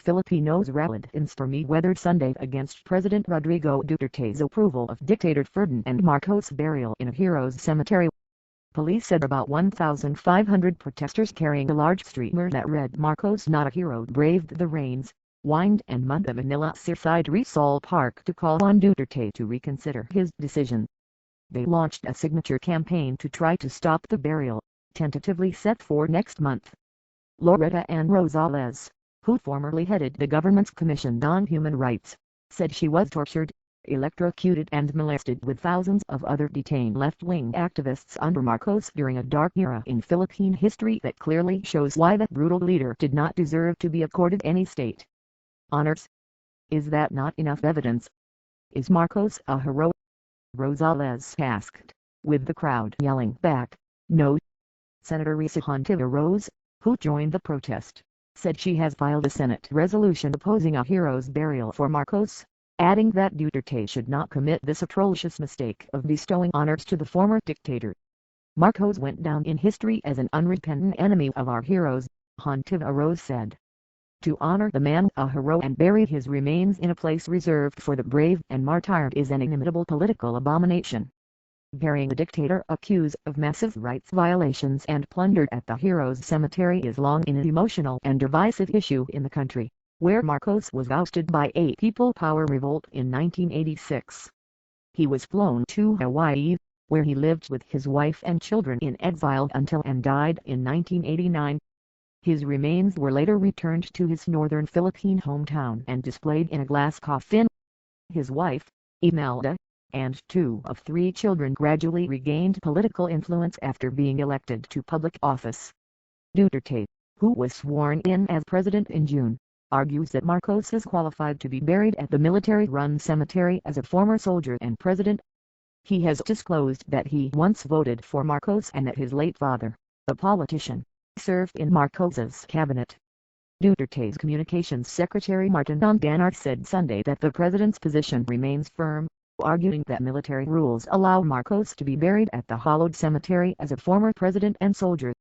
Filipinos rallied in stormy weather Sunday against President Rodrigo Duterte's approval of dictator Ferdinand Marcos' burial in a heroes' cemetery. Police said about 1,500 protesters carrying a large streamer that read "Marcos not a hero" braved the rains, wind and mud of Manila's seaside Rizal Park to call on Duterte to reconsider his decision. They launched a signature campaign to try to stop the burial, tentatively set for next month. Loretta Ann Rosales, who formerly headed the government's Commission on Human Rights, said she was tortured, electrocuted and molested with thousands of other detained left-wing activists under Marcos during a dark era in Philippine history that clearly shows why that brutal leader did not deserve to be accorded any state honors. Is that not enough evidence? Is Marcos a hero? Rosales asked, with the crowd yelling back, "No." Senator Rizal Park, who joined the protest, said she has filed a Senate resolution opposing a hero's burial for Marcos, adding that Duterte should not commit this atrocious mistake of bestowing honors to the former dictator. Marcos went down in history as an unrepentant enemy of our heroes, Rose said. To honor the man a hero and bury his remains in a place reserved for the brave and martyred is an inimitable political abomination. Burying the dictator accused of massive rights violations and plundered at the heroes' cemetery is long an emotional and divisive issue in the country, where Marcos was ousted by a People Power revolt in 1986. He was flown to Hawaii, where he lived with his wife and children in exile until and died in 1989. His remains were later returned to his northern Philippine hometown and displayed in a glass coffin. His wife, Imelda, and 2 of 3 children gradually regained political influence after being elected to public office. Duterte, who was sworn in as president in June, argues that Marcos is qualified to be buried at the military-run cemetery as a former soldier and president. He has disclosed that he once voted for Marcos and that his late father, a politician, served in Marcos's cabinet. Duterte's communications secretary Martin Onganar said Sunday that the president's position remains firm, arguing that military rules allow Marcos to be buried at the hallowed cemetery as a former president and soldier.